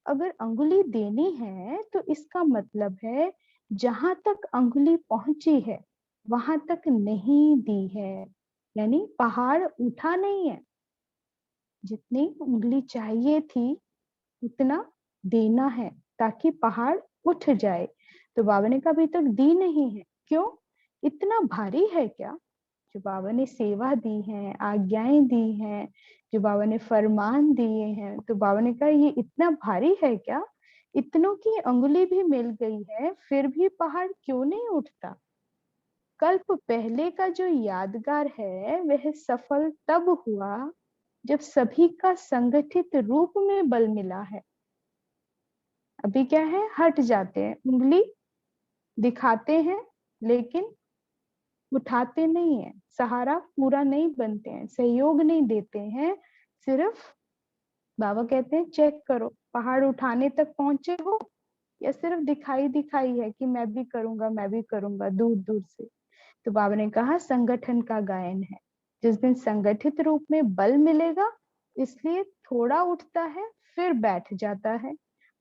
अगर अंगुली देनी है तो इसका मतलब है जहां तक अंगुली पहुंची है वहां तक नहीं दी है, यानी पहाड़ उठा नहीं है। जितनी उंगली चाहिए थी उतना देना है ताकि पहाड़ उठ जाए। तो बाबा ने कहा अभी तक दी नहीं है। क्यों? इतना भारी है क्या? जो बाबा ने सेवा दी है, आज्ञाएं दी हैं, जो बाबा ने फरमान दिए हैं, तो बाबा ने कहा ये इतना भारी है क्या? इतनों की अंगुली भी मिल गई है फिर भी पहाड़ क्यों नहीं उठता? कल्प पहले का जो यादगार है वह सफल तब हुआ जब सभी का संगठित रूप में बल मिला है। अभी क्या है, हट जाते हैं, उंगली दिखाते हैं लेकिन उठाते नहीं है, सहारा पूरा नहीं बनते हैं, सहयोग नहीं देते हैं। सिर्फ बाबा कहते हैं चेक करो पहाड़ उठाने तक पहुंचे हो, या सिर्फ दिखाई दिखाई है कि मैं भी करूंगा दूर दूर से। तो बाबा ने कहा संगठन का गायन है। जिस दिन संगठित रूप में बल मिलेगा इसलिए थोड़ा उठता है फिर बैठ जाता है।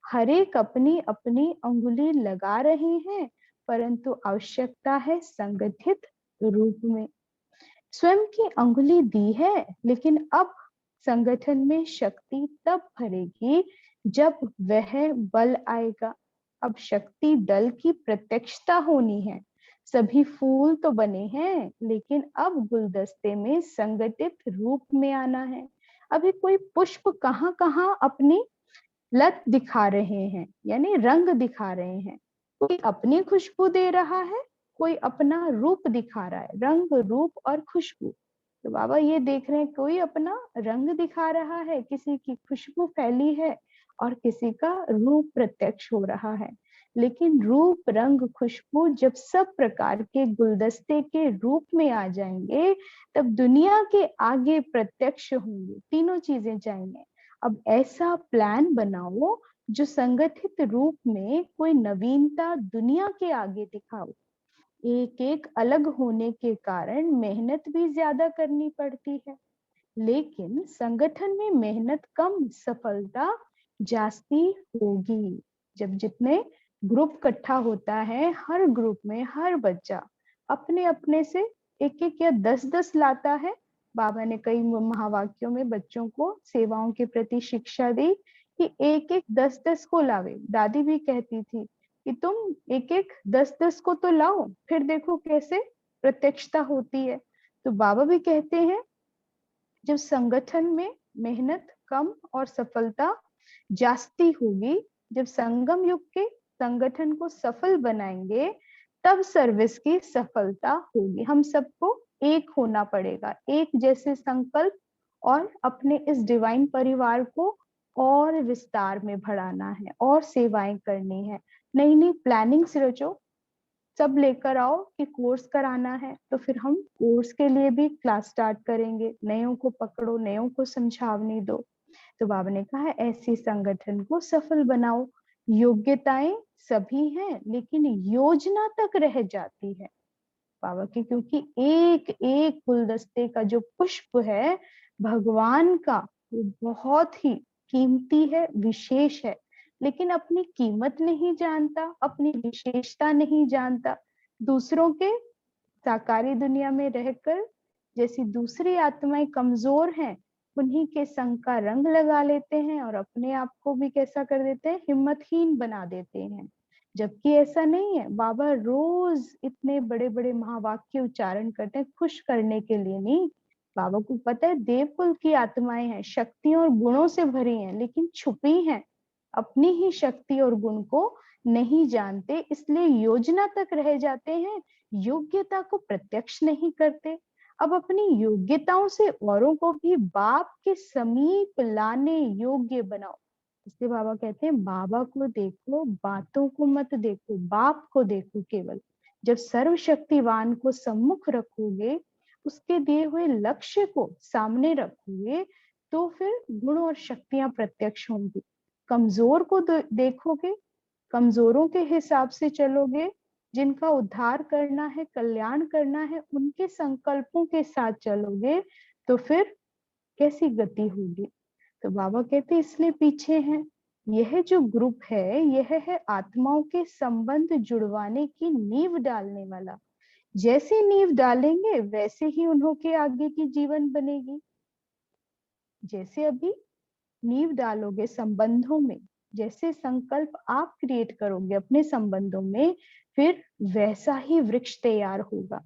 हर एक अपनी अपनी अंगुली लगा रहे हैं, परंतु आवश्यकता है संगठित रूप में। स्वयं की अंगुली दी है, लेकिन अब संगठन में शक्ति तब भरेगी जब वह बल आएगा। अब शक्ति दल की प्रत्यक्षता होनी है। सभी फूल तो बने हैं लेकिन अब गुलदस्ते में संगठित रूप में आना है। अभी कोई पुष्प कहाँ कहाँ अपनी लत दिखा रहे हैं, यानी रंग दिखा रहे हैं। कोई अपनी खुशबू दे रहा है, कोई अपना रूप दिखा रहा है, रंग रूप और खुशबू। तो बाबा ये देख रहे हैं कोई अपना रंग दिखा रहा है, किसी की खुशबू फैली है और किसी का रूप प्रत्यक्ष हो रहा है। लेकिन रूप रंग खुशबू जब सब प्रकार के गुलदस्ते के रूप में आ जाएंगे तब दुनिया के आगे प्रत्यक्ष होंगे, तीनों चीजें जाएंगे। अब ऐसा प्लान बनाओ जो संगठित रूप में कोई नवीनता दुनिया के आगे दिखाओ। एक एक अलग होने के कारण मेहनत भी ज्यादा करनी पड़ती है, लेकिन संगठन में मेहनत कम, सफलता जास्ती होगी। जब जितने ग्रुप इकट्ठा होता है, हर ग्रुप में हर बच्चा अपने अपने से एक एक या 10-10 लाता है। बाबा ने कई महावाक्यों में बच्चों को सेवाओं के प्रति शिक्षा दी कि एक एक 10-10 को लावे। दादी भी कहती थी कि तुम एक एक 10-10 को तो लाओ, फिर देखो कैसे प्रत्यक्षता होती है। तो बाबा भी कहते हैं जब संगठन में मेहनत कम और सफलता जास्ती होगी जब संगम युग के संगठन को सफल बनाएंगे तब सर्विस की सफलता होगी। हम सबको एक होना पड़ेगा, एक जैसे संकल्प, और अपने इस डिवाइन परिवार को और विस्तार में बढ़ाना है और सेवाएं करनी है। नई नई प्लानिंग्स रचो, सब लेकर आओ कि कोर्स कराना है, तो फिर हम कोर्स के लिए भी क्लास स्टार्ट करेंगे। नयों को पकड़ो, नयों को समझावनी दो। तो बाबा ने कहा ऐसे संगठन को सफल बनाओ। योग्यताएं सभी हैं लेकिन योजना तक रह जाती है बाबा की, क्योंकि एक एक गुलदस्ते का जो पुष्प है भगवान का, वो बहुत ही कीमती है, विशेष है, लेकिन अपनी कीमत नहीं जानता, अपनी विशेषता नहीं जानता। दूसरों के साकारी दुनिया में रहकर जैसी दूसरी आत्माएं कमजोर हैं, उन्हीं के संग का रंग लगा लेते हैं और अपने आप को भी कैसा कर देते हैं, हिम्मतहीन बना देते हैं। जबकि ऐसा नहीं है। बाबा रोज इतने बड़े बड़े महावाक्य उच्चारण करते हैं, खुश करने के लिए नहीं। बाबा को पता है देवकुल की आत्माएं हैं, शक्तियों और गुणों से भरी हैं, लेकिन छुपी हैं, अपनी ही शक्ति और गुण को नहीं जानते, इसलिए योजना तक रह जाते हैं, योग्यता को प्रत्यक्ष नहीं करते। अब अपनी योग्यताओं से औरों को भी बाप के समीप लाने योग्य बनाओ। इसलिए बाबा कहते हैं बाबा को देखो, बातों को मत देखो, बाप को देखो केवल। जब सर्वशक्तिवान को सम्मुख रखोगे, उसके दिए हुए लक्ष्य को सामने रखोगे, तो फिर गुण और शक्तियां प्रत्यक्ष होंगी। कमजोर को देखोगे, कमजोरों के हिसाब से चलोगे, जिनका उद्धार करना है, कल्याण करना है, उनके संकल्पों के साथ चलोगे, तो फिर कैसी गति होगी। तो बाबा कहते इसलिए पीछे हैं। यह जो ग्रुप है, यह है आत्माओं के संबंध जुड़वाने की नींव डालने वाला। जैसे नींव डालेंगे वैसे ही उन्हों के आगे की जीवन बनेगी। जैसे अभी नींव डालोगे संबंधों में, जैसे संकल्प आप क्रिएट करोगे अपने संबंधों में, फिर वैसा ही वृक्ष तैयार होगा,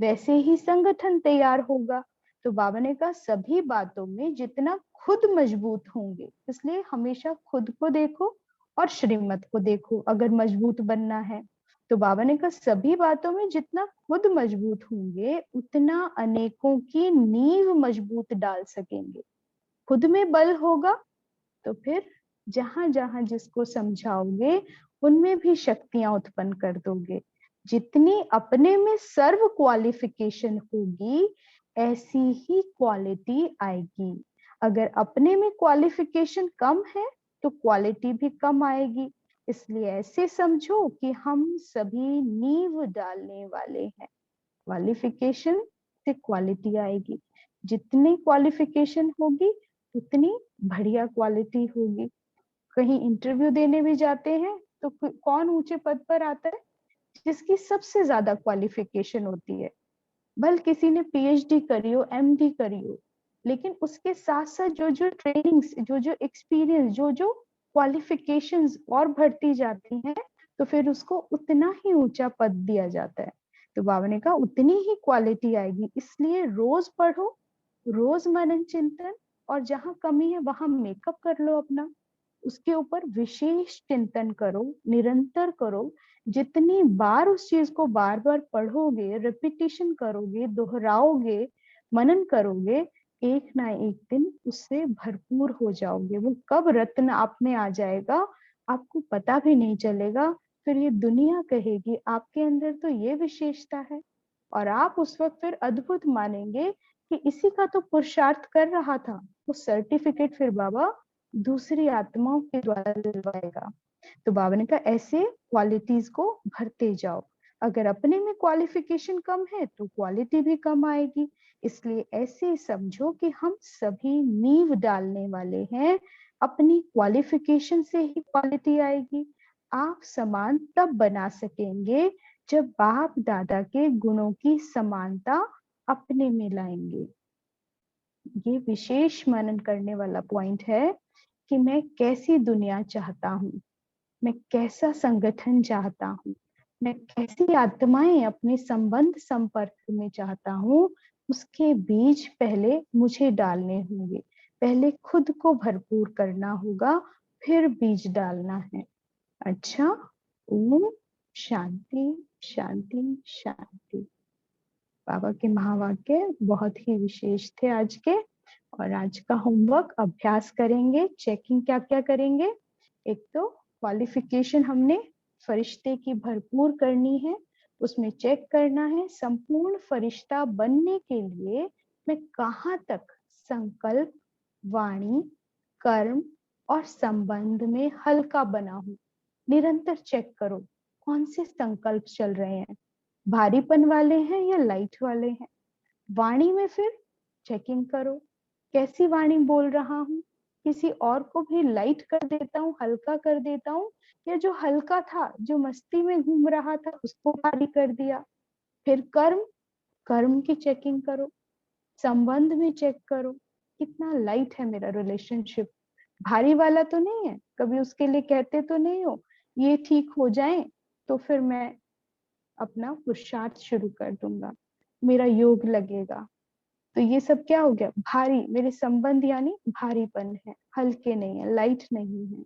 वैसे ही संगठन तैयार होगा। तो बाबा ने कहा सभी बातों में जितना खुद मजबूत होंगे, इसलिए हमेशा खुद को देखो और श्रीमत को देखो अगर मजबूत बनना है। तो बाबा ने कहा सभी बातों में जितना खुद मजबूत होंगे, उतना अनेकों की नींव मजबूत डाल सकेंगे। खुद में बल होगा तो फिर जहां जहां जिसको समझाओगे उनमें भी शक्तियां उत्पन्न कर दोगे। जितनी अपने में सर्व क्वालिफिकेशन होगी, ऐसी ही क्वालिटी आएगी। अगर अपने में क्वालिफिकेशन कम है तो क्वालिटी भी कम आएगी। इसलिए ऐसे समझो कि हम सभी नींव डालने वाले हैं। क्वालिफिकेशन से क्वालिटी आएगी, जितनी क्वालिफिकेशन होगी उतनी बढ़िया क्वालिटी होगी। कहीं इंटरव्यू देने भी जाते हैं तो कौन ऊंचे पद पर आता है, जिसकी सबसे ज्यादा क्वालिफिकेशन होती है। भले किसी ने पीएचडी करी हो, एमडी करी हो, लेकिन उसके साथ साथ जो जो ट्रेनिंग्स, जो जो एक्सपीरियंस, जो जो क्वालिफिकेशंस और बढ़ती जाती हैं, तो फिर उसको उतना ही ऊंचा पद दिया जाता है। तो बाबा ने कहा उतनी ही क्वालिटी आएगी। इसलिए रोज पढ़ो, रोज मनन चिंतन, और जहां कमी है वहां मेकअप कर लो अपना, उसके ऊपर विशेष चिंतन करो, निरंतर करो। जितनी बार उस चीज को बार बार पढ़ोगे, रिपीटिशन करोगे, दोहराओगे, मनन करोगे, एक ना एक दिन उससे भरपूर हो जाओगे। वो कब रत्न आप में आ जाएगा आपको पता भी नहीं चलेगा। फिर ये दुनिया कहेगी आपके अंदर तो ये विशेषता है, और आप उस वक्त फिर अद्भुत मानेंगे कि इसी का तो पुरुषार्थ कर रहा था। वो सर्टिफिकेट फिर बाबा दूसरी आत्माओं के द्वारा दिलवाएगा। तो बाबा ने कहा ऐसे क्वालिटीज को भरते जाओ। अगर अपने में क्वालिफिकेशन कम है तो क्वालिटी भी कम आएगी। इसलिए ऐसे समझो कि हम सभी नींव डालने वाले हैं, अपनी क्वालिफिकेशन से ही क्वालिटी आएगी। आप समान तब बना सकेंगे जब बाप दादा के गुणों की समानता अपने में लाएंगे। ये विशेष मनन करने वाला पॉइंट है कि मैं कैसी दुनिया चाहता हूँ, मैं कैसा संगठन चाहता हूँ, मैं कैसी आत्माएं अपने संबंध संपर्क में चाहता हूँ। उसके बीज पहले मुझे डालने होंगे, पहले खुद को भरपूर करना होगा, फिर बीज डालना है। अच्छा, ओम शांति शांति शांति। बाबा के महावाक्य बहुत ही विशेष थे आज के। और आज का होमवर्क अभ्यास करेंगे, चेकिंग क्या क्या करेंगे। एक तो क्वालिफिकेशन हमने फरिश्ते की भरपूर करनी है, उसमें चेक करना है संपूर्ण फरिश्ता बनने के लिए मैं कहाँ तक संकल्प, वाणी, कर्म और संबंध में हल्का बना हूं। निरंतर चेक करो कौन से संकल्प चल रहे हैं, भारीपन वाले हैं या लाइट वाले हैं। वाणी में फिर चेकिंग करो, कैसी वाणी बोल रहा हूँ, किसी और को भी लाइट कर देता हूँ, हल्का कर देता हूँ, या जो हल्का था, जो मस्ती में घूम रहा था, उसको भारी कर दिया। फिर कर्म, कर्म की चेकिंग करो। संबंध में चेक करो, कितना लाइट है मेरा रिलेशनशिप, भारी वाला तो नहीं है। कभी उसके लिए कहते तो नहीं हो ये ठीक हो जाए तो फिर मैं अपना पुरुषार्थ शुरू कर दूंगा, मेरा योग लगेगा। तो ये सब क्या हो गया, भारी। मेरे संबंध यानी भारीपन है, हल्के नहीं है, लाइट नहीं है।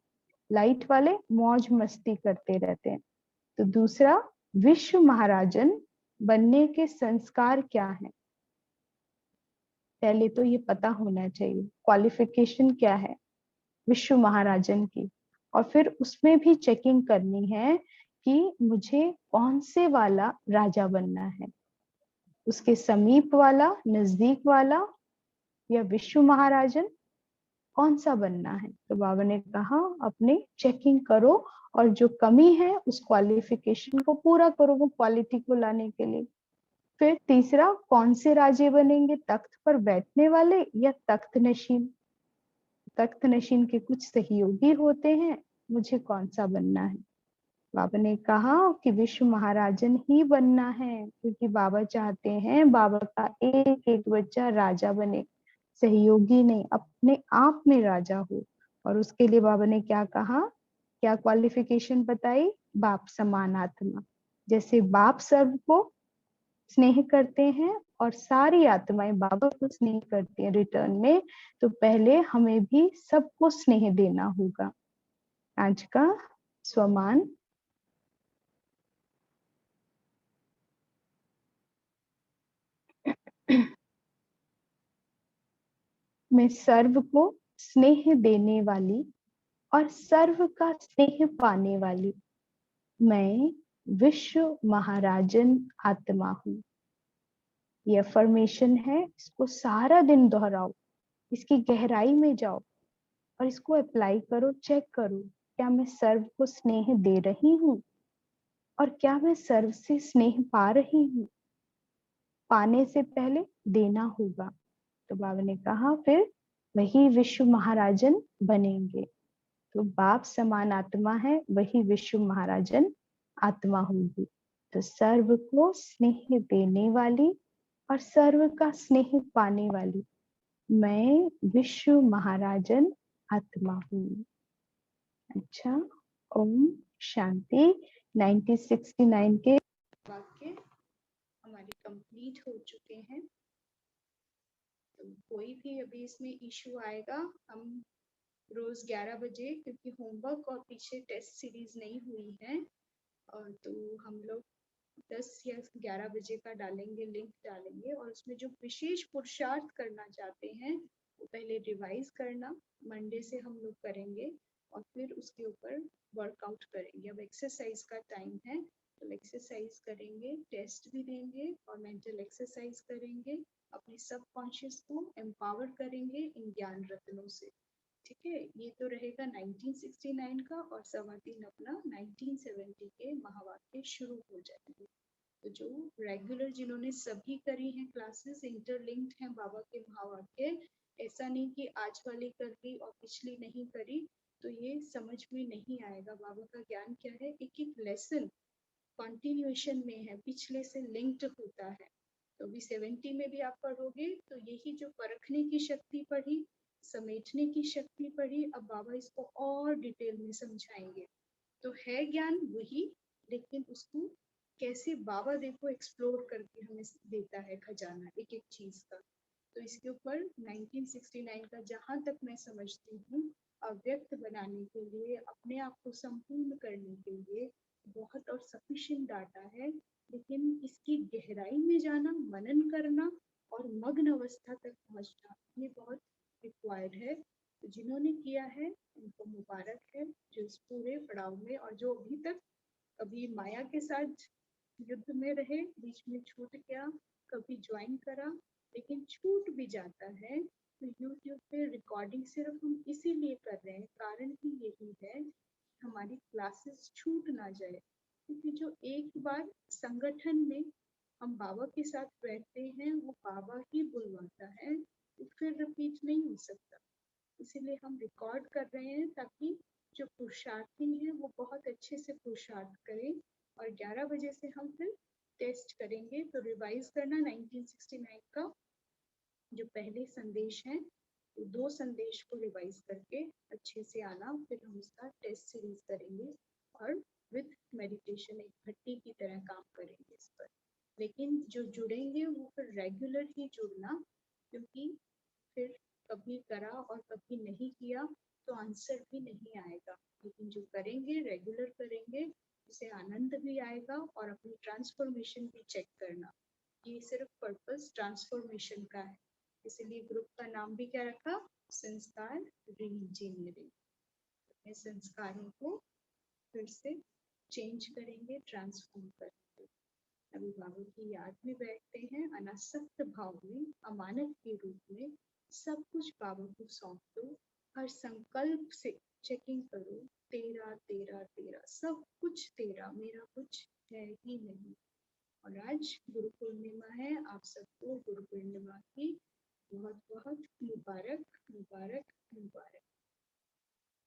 लाइट वाले मौज मस्ती करते रहते हैं। तो दूसरा, विश्व महाराजन बनने के संस्कार क्या है, पहले तो ये पता होना चाहिए क्वालिफिकेशन क्या है विश्व महाराजन की। और फिर उसमें भी चेकिंग करनी है कि मुझे कौन से वाला राजा बनना है, उसके समीप वाला, नजदीक वाला, या विश्व महाराजन, कौन सा बनना है। तो बाबा ने कहा अपने चेकिंग करो और जो कमी है उस क्वालिफिकेशन को पूरा करो, वो क्वालिटी को लाने के लिए। फिर तीसरा, कौन से राजे बनेंगे, तख्त पर बैठने वाले या तख्त नशीन। तख्त नशीन के कुछ सहयोगी होते हैं, मुझे कौन सा बनना है। बाबा ने कहा कि विश्व महाराजन ही बनना है, क्योंकि बाबा चाहते हैं बाबा का एक एक बच्चा राजा बने, सहयोगी नहीं, अपने आप में राजा हो। और उसके लिए बाबा ने क्या कहा, क्या क्वालिफिकेशन बताई, बाप समान आत्मा। जैसे बाप सबको स्नेह करते हैं और सारी आत्माएं बाबा को स्नेह करती हैं रिटर्न में, तो पहले हमें भी सबको स्नेह देना होगा। आज का स्वमान, मैं सर्व को स्नेह देने वाली और सर्व का स्नेह पाने वाली, मैं विश्व महाराजन आत्मा हूँ। ये अफर्मेशन है, इसको सारा दिन दोहराओ, इसकी गहराई में जाओ और इसको अप्लाई करो, चेक करो क्या मैं सर्व को स्नेह दे रही हूँ और क्या मैं सर्व से स्नेह पा रही हूँ। पाने से पहले देना होगा। तो बाबा ने कहा फिर वही विश्व महाराजन बनेंगे। तो बाप समान आत्मा है, वही विश्व महाराजन आत्मा होगी। तो सर्व को स्नेह देने वाली और सर्व का स्नेह पाने वाली, मैं विश्व महाराजन आत्मा हूँ। अच्छा, ओम शांति। 1969 के वाक्य हमारे कंप्लीट हो चुके हैं। तो कोई भी अभी इसमें इशू आएगा, हम रोज 11 बजे, क्योंकि होमवर्क और पीछे टेस्ट सीरीज नहीं हुई है, और तो हम लोग 10 या 11 बजे का डालेंगे, लिंक डालेंगे। और उसमें जो विशेष पुरुषार्थ करना चाहते हैं वो पहले रिवाइज करना, मंडे से हम लोग करेंगे और फिर उसके ऊपर वर्कआउट करेंगे। अब एक्सरसाइज का टाइम है, तो एक्सरसाइज करेंगे, टेस्ट भी देंगे और मेंटल एक्सरसाइज करेंगे, अपने सब कॉन्शियस को एम्पावर करेंगे इन ज्ञान रत्नों से। ठीक है, ये तो रहेगा 1969 का, और 3.15 अपना 1970 के महावाक्य शुरू हो जाएंगे। तो जो रेगुलर जिन्होंने सभी करी हैं क्लासेस, इंटरलिंक्ड हैं बाबा के महावाक्य, ऐसा नहीं कि आज वाली कर ली और पिछली नहीं करी, तो ये समझ में नहीं आएगा। बाबा का ज्ञान क्या है, एक एक लेसन कंटिन्यूएशन में है, पिछले से लिंक्ड होता है। तो अभी 70 में भी आप पढ़ोगे तो यही जो परखने की शक्ति पढ़ी, समेटने की शक्ति पढ़ी, अब बाबा इसको और डिटेल में समझाएंगे। तो है ज्ञान वही, लेकिन उसको कैसे बाबा देखो एक्सप्लोर करके हमें देता है खजाना एक एक चीज का। तो इसके ऊपर 1969 का जहां तक मैं समझती हूँ अव्यक्त बनाने के लिए, अपने आप को संपूर्ण करने के लिए बहुत और सफिशिएंट डाटा है, लेकिन इसकी गहराई में जाना, मनन करना और मग्न अवस्था तक पहुंचना ये बहुत रिक्वायर्ड है। तो जिन्होंने किया है उनको मुबारक है, जो इस पूरे पड़ाव में और जो अभी तक कभी माया के साथ युद्ध में रहे, बीच में छूट गया, कभी ज्वाइन करा, लेकिन छूट भी जाता है तो यूट्यूब पे रिकॉर्डिंग सिर्फ हम इसीलिए कर रहे हैं, कारण ही यही है हमारी क्लासेस छूट ना जाए, क्योंकि जो एक बार संगठन में हम बाबा के साथ बैठते हैं वो बाबा ही बुलवाता है, तो फिर रिपीट नहीं हो सकता। इसीलिए हम रिकॉर्ड कर रहे हैं ताकि जो पुरुषार्थी हैं वो बहुत अच्छे से पुरुषार्थ करें, और 11 बजे से हम फिर टेस्ट करेंगे। तो रिवाइज करना 1969 का जो पहले संदेश है, तो 2 संदेश को रिवाइज करके अच्छे से आना, फिर हम उसका टेस्ट सीरीज करेंगे और विद मेडिटेशन एक भट्टी की तरह काम करेंगे इस पर। लेकिन जो जुड़ेंगे वो फिर रेगुलर ही जुड़ना, क्योंकि फिर कभी करा और कभी नहीं किया तो आंसर भी नहीं आएगा, लेकिन जो करेंगे रेगुलर करेंगे उसे आनंद भी आएगा और अपनी ट्रांसफॉर्मेशन भी चेक करना। ये सिर्फ पर्पस ट्रांसफॉर्मेशन का है, इसलिए ग्रुप का नाम भी क्या रखा, संस्कार रीइंजीनियरिंग। अपने संस्कारों को फिर से चेंज करेंगे, ट्रांसफॉर्म करेंगे। अभी बाबा की याद में बैठते हैं, अनासक्त भाव में, अमानत के रूप में सब कुछ बाबा को सौंप दो, हर संकल्प से चेकिंग करो, तेरा तेरा तेरा, सब कुछ तेरा, मेरा कुछ है ही नहीं। और आज गुरु पूर्णिमा है, आप सबको गुरु पूर्णिमा की बहुत बहुत मुबारक मुबारक मुबारक।